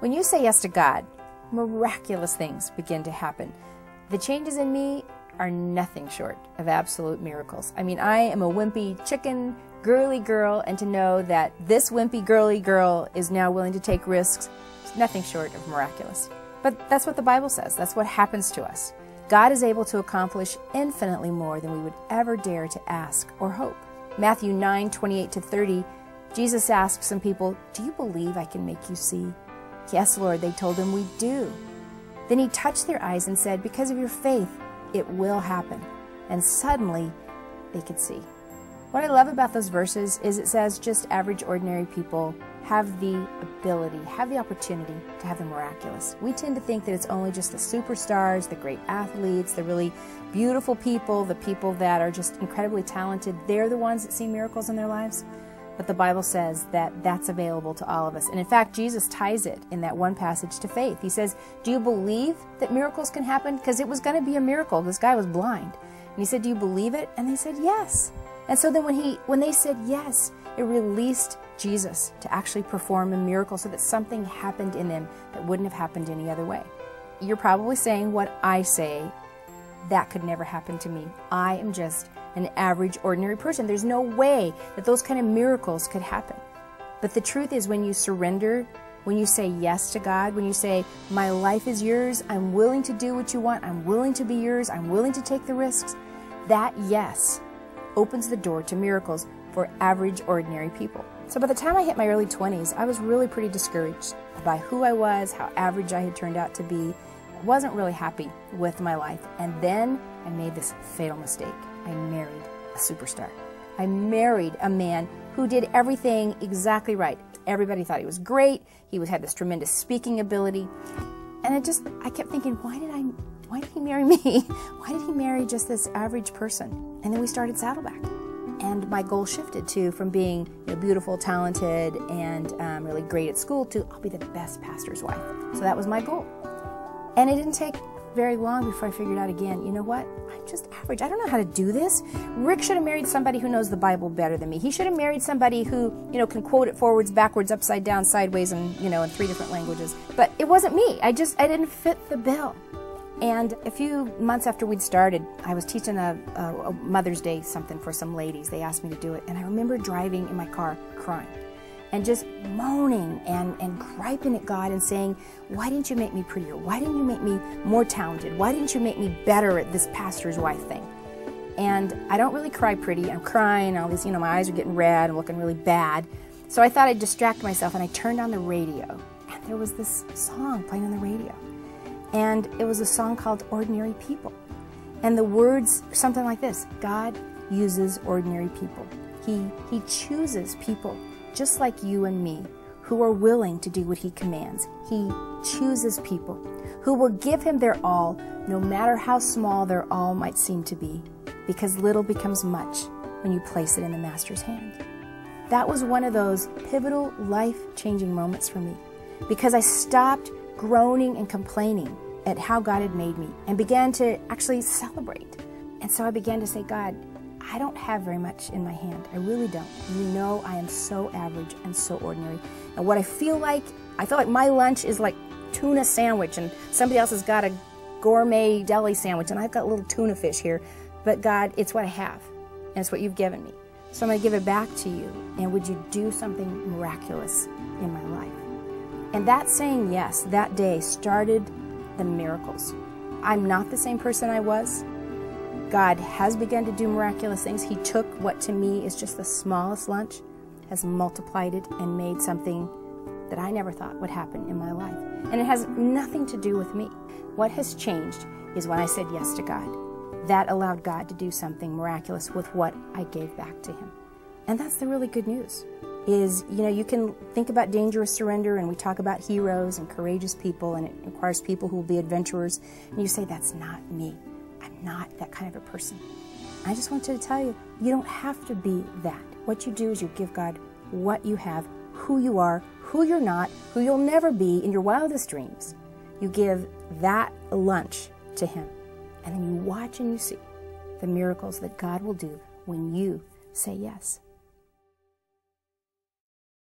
When you say yes to God, miraculous things begin to happen. The changes in me are nothing short of absolute miracles. I mean, I am a wimpy chicken, girly girl, and to know that this wimpy, girly girl is now willing to take risks is nothing short of miraculous. But that's what the Bible says. That's what happens to us. God is able to accomplish infinitely more than we would ever dare to ask or hope. Matthew 9:28-30, Jesus asked some people, "Do you believe I can make you see?" "Yes, Lord," they told him, "we do." Then he touched their eyes and said, "Because of your faith, it will happen." And suddenly, they could see. What I love about those verses is it says just average, ordinary people have the ability, have the opportunity to have the miraculous. We tend to think that it's only just the superstars, the great athletes, the really beautiful people, the people that are just incredibly talented. They're the ones that see miracles in their lives. But the Bible says that that's available to all of us. And in fact, Jesus ties it in that one passage to faith. He says, "Do you believe that miracles can happen?" Because it was going to be a miracle. This guy was blind. And he said, "Do you believe it?" And they said, "Yes." And so then when they said yes, it released Jesus to actually perform a miracle so that something happened in them that wouldn't have happened any other way. You're probably saying what I say, that could never happen to me. I am just an average, ordinary person. There's no way that those kind of miracles could happen. But the truth is, when you surrender, when you say yes to God, when you say, "My life is yours, I'm willing to do what you want, I'm willing to be yours, I'm willing to take the risks," that yes opens the door to miracles for average, ordinary people. So by the time I hit my early 20s, I was really pretty discouraged by who I was, how average I had turned out to be. I wasn't really happy with my life. And then I made this fatal mistake. I married a superstar. I married a man who did everything exactly right. Everybody thought he was great. He had this tremendous speaking ability. And I kept thinking, why did he marry me? Why did he marry just this average person? And then we started Saddleback. And my goal shifted from being beautiful, talented, and really great at school to I'll be the best pastor's wife. So that was my goal. And it didn't take very long before I figured out again, you know what? I'm just average. I don't know how to do this. Rick should have married somebody who knows the Bible better than me. He should have married somebody who, can quote it forwards, backwards, upside down, sideways, and, in 3 different languages. But it wasn't me. I didn't fit the bill. And a few months after we'd started, I was teaching a Mother's Day something for some ladies. They asked me to do it. And I remember driving in my car crying and just moaning and griping at God and saying, "Why didn't you make me prettier? Why didn't you make me more talented? Why didn't you make me better at this pastor's wife thing?" And I don't really cry pretty. I'm crying. All these, my eyes are getting red and looking really bad. So I thought I'd distract myself, and I turned on the radio. And there was this song playing on the radio. And it was a song called "Ordinary People." And the words, something like this: God uses ordinary people. He chooses people just like you and me who are willing to do what He commands. He chooses people who will give Him their all, no matter how small their all might seem to be, because little becomes much when you place it in the Master's hand. That was one of those pivotal, life-changing moments for me, because I stopped groaning and complaining at how God had made me and began to actually celebrate. And so I began to say, "God, I don't have very much in my hand. I really don't. You know I am so average and so ordinary. And what I feel like my lunch is like tuna sandwich, and somebody else has got a gourmet deli sandwich, and I've got a little tuna fish here. But God, it's what I have, and it's what you've given me. So I'm going to give it back to you, and would you do something miraculous in my life?" And that saying yes that day started the miracles. I'm not the same person I was. God has begun to do miraculous things. He took what to me is just the smallest lunch, has multiplied it and made something that I never thought would happen in my life. And it has nothing to do with me. What has changed is when I said yes to God. That allowed God to do something miraculous with what I gave back to Him. And that's the really good news. You can think about dangerous surrender, and we talk about heroes and courageous people, and it requires people who will be adventurers. And you say, "That's not me. I'm not that kind of a person." I just want to tell you, you don't have to be that. What you do is you give God what you have, who you are, who you're not, who you'll never be in your wildest dreams. You give that lunch to Him, and then you watch and you see the miracles that God will do when you say yes.